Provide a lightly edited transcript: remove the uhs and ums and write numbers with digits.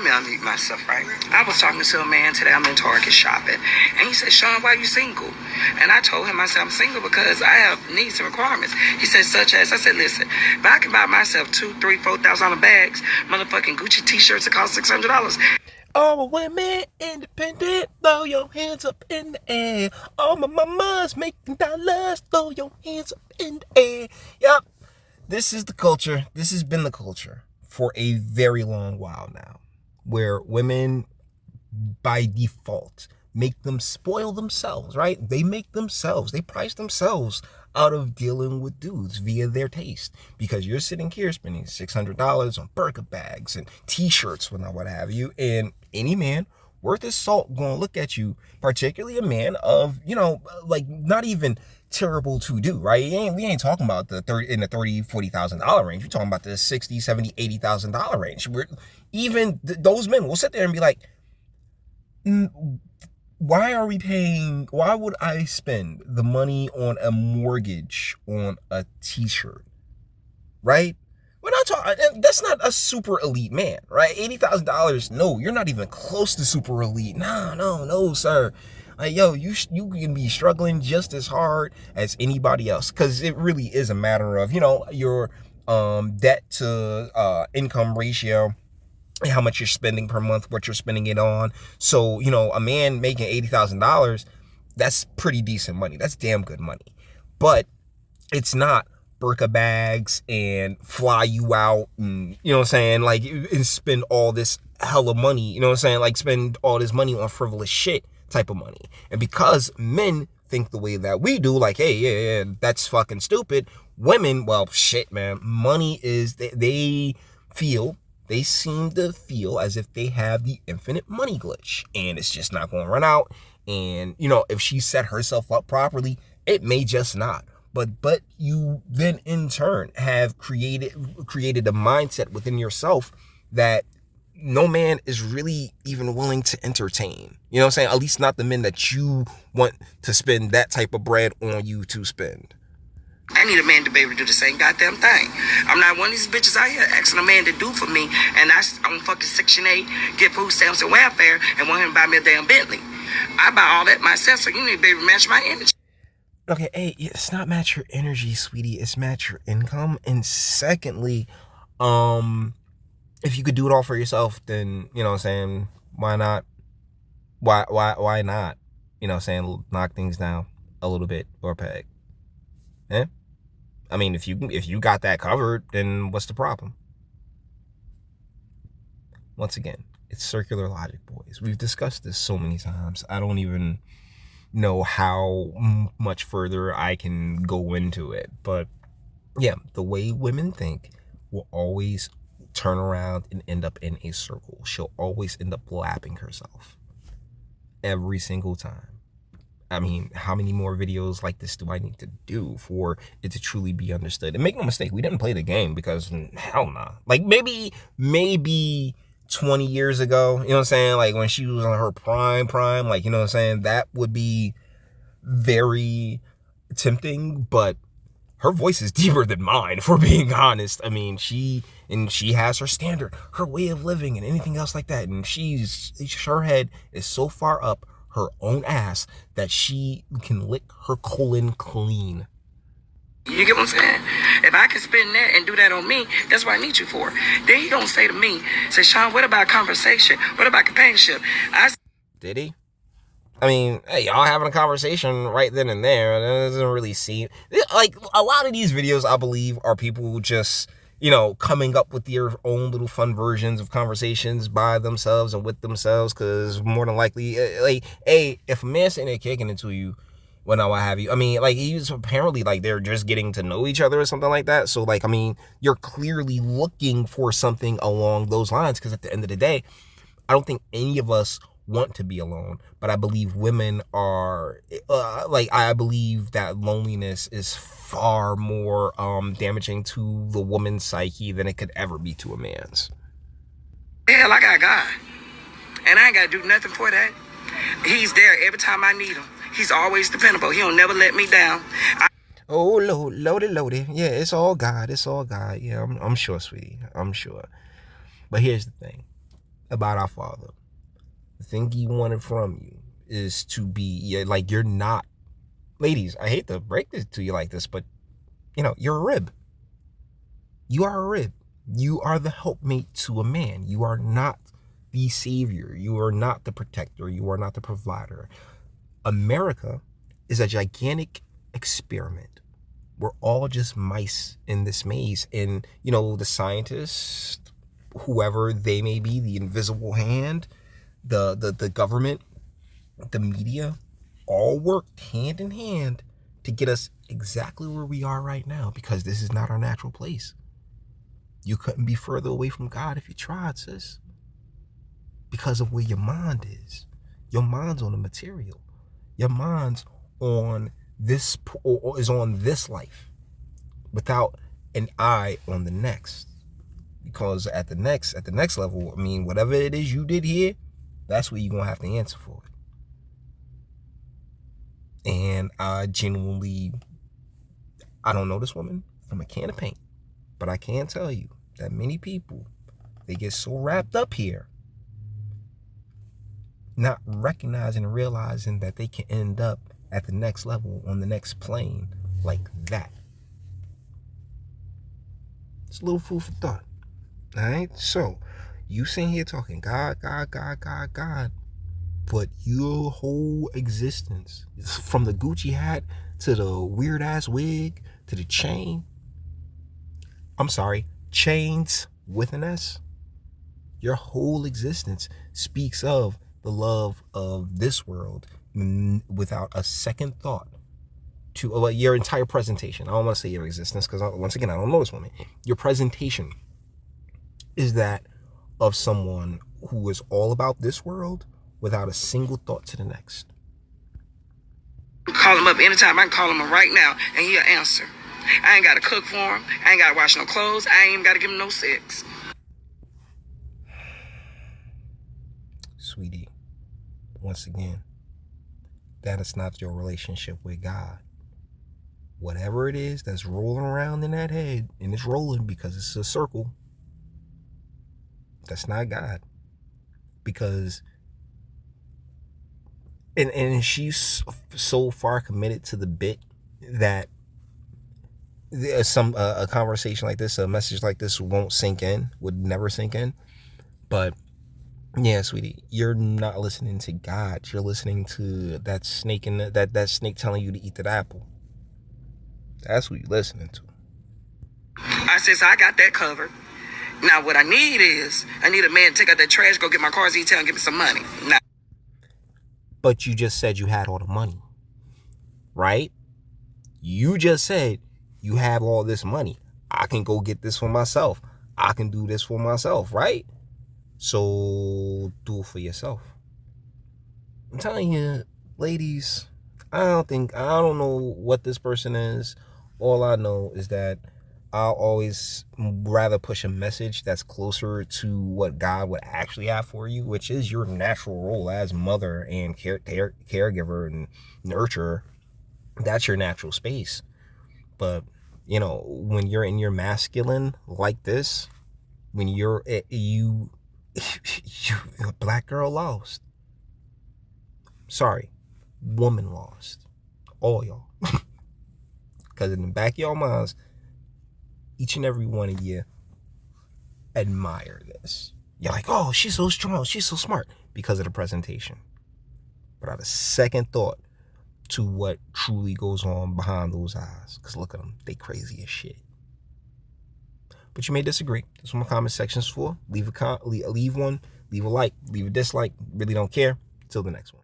me unmute myself, right? I was talking to a man today. I'm in Target shopping. And he said, Sean, why are you single? And I told him, I said, I'm single because I have needs and requirements. He said, such as? I said, listen, if I can buy myself $2,000, $3,000, $4,000 bags, motherfucking Gucci t-shirts that cost $600. All women independent, throw your hands up in the air. All my mamas making dollars, throw your hands up in the air. Yep, this is the culture. This has been the culture for a very long while now, where women, by default, make them spoil themselves, right? They price themselves out of dealing with dudes via their taste, because you're sitting here spending $600 on burger bags and t-shirts and what have you, and any man worth his salt gonna look at you, particularly a man of, like, not even terrible to do, right? We ain't talking about the $40,000 range. We're talking about the $60,000, $70,000, $80,000 range. Those men will sit there and be like, why would I spend the money on a mortgage on a t-shirt, right? We're not talking, that's not a super elite man, right? $80,000, no, you're not even close to super elite. No, sir. Like, yo, you can be struggling just as hard as anybody else, because it really is a matter of, your debt to income ratio, how much you're spending per month, what you're spending it on. So, a man making $80,000, that's pretty decent money. That's damn good money. But it's not burka bags and fly you out and, like, and spend all this hella money, like, spend all this money on frivolous shit type of money. And because men think the way that we do, like, hey, yeah, that's fucking stupid. Women, well, shit, man, money is, they seem to feel as if they have the infinite money glitch, and it's just not going to run out. And, if she set herself up properly, it may just not. But you then in turn have created a mindset within yourself that no man is really even willing to entertain. You know what I'm saying? At least not the men that you want to spend that type of bread on you to spend. I need a man to be able to do the same goddamn thing. I'm not one of these bitches out here asking a man to do for me, and I'm fucking Section 8, get food stamps and welfare, and want him to buy me a damn Bentley. I buy all that myself, so you need to be able to match my energy. Okay, hey, it's not match your energy, sweetie. It's match your income. And secondly, if you could do it all for yourself, then, why not? Why not? Knock things down a little bit or peg. Eh? I mean, if you got that covered, then what's the problem? Once again, it's circular logic, boys. We've discussed this so many times. I don't even know how much further I can go into it. But yeah, the way women think will always turn around and end up in a circle. She'll always end up lapping herself every single time. I mean, how many more videos like this do I need to do for it to truly be understood? And make no mistake, we didn't play the game because hell nah. Like maybe 20 years ago, like when she was on her prime, like, that would be very tempting, but her voice is deeper than mine, if we're being honest. I mean, she has her standard, her way of living and anything else like that. And her head is so far up her own ass that she can lick her colon clean. You get what I'm saying? If I can spend that and do that on me, that's what I need you for. Then he gonna say to me, Sean, what about conversation? What about companionship? Did he? I mean, hey, y'all having a conversation right then and there. It doesn't really seem like a lot of these videos, I believe, are people just, coming up with their own little fun versions of conversations by themselves and with themselves. Because more than likely, like, hey, if a man's sitting there kicking into you, what have you, I mean, like, he's apparently, like, they're just getting to know each other or something like that. So, like, I mean, you're clearly looking for something along those lines, because at the end of the day, I don't think any of us want to be alone, but I believe women are, I believe that loneliness is far more damaging to the woman's psyche than it could ever be to a man's. Hell, I got God, and I ain't got to do nothing for that. He's there every time I need him. He's always dependable. He'll never let me down. Oh, loaded. Yeah, it's all God. Yeah, I'm sure, sweetie. I'm sure. But here's the thing. about our Father. The thing He wanted from you is to be like, you're not, ladies, I hate to break this to you like this, but you're a rib. You are a rib. You are the helpmate to a man. You are not the savior. You are not the protector. You are not the provider. America is a gigantic experiment. We're all just mice in this maze. And, the scientists, whoever they may be, the invisible hand, the government, the media, all worked hand in hand to get us exactly where we are right now, because this is not our natural place. You couldn't be further away from God if you tried, sis. Because of where your mind is. Your mind's on the material. Your mind's on this, or is on this life, without an eye on the next. Because at the next level, whatever it is you did here, that's where you're gonna have to answer for it. And I don't know this woman from a can of paint, but I can tell you that many people, they get so wrapped up here, not recognizing and realizing that they can end up at the next level, on the next plane, like that. It's a little food for thought. All right? So, you sitting here talking God, but your whole existence, from the Gucci hat to the weird ass wig to the chain, chains with an S, your whole existence speaks of the love of this world without a second thought to your entire presentation. I don't want to say your existence, because once again, I don't know this woman. Your presentation is that of someone who is all about this world without a single thought to the next. Call him up anytime. I can call him up right now and he'll answer. I ain't got to cook for him. I ain't got to wash no clothes. I ain't even got to give him no sex. Sweetie, once again, that is not your relationship with God. Whatever it is that's rolling around in that head, and it's rolling because it's a circle, that's not God. Because and she's so far committed to the bit that a conversation like this, a message like this would never sink in. But yeah, sweetie, you're not listening to God. You're listening to that snake that snake telling you to eat that apple. That's what you're listening to. I says, I got that covered. Now what I need a man to take out that trash, go get my car's detail and give me some money. Now, but you just said you had all the money, right? You just said you have all this money. I can go get this for myself. I can do this for myself, right? So do it for yourself. I'm telling you, ladies, I don't know what this person is. All I know is that I'll always rather push a message that's closer to what God would actually have for you, which is your natural role as mother and caregiver and nurturer. That's your natural space. But, when you're in your masculine like this, when you're you a black girl lost. Sorry, woman lost. All y'all. Because in the back of y'all minds, each and every one of you admire this. You're like, oh, she's so strong, she's so smart, because of the presentation. Without a second thought to what truly goes on behind those eyes. Because look at them, they crazy as shit. But you may disagree. That's what my comment section's for. Leave one, leave a like, leave a dislike. Really don't care. Till the next one.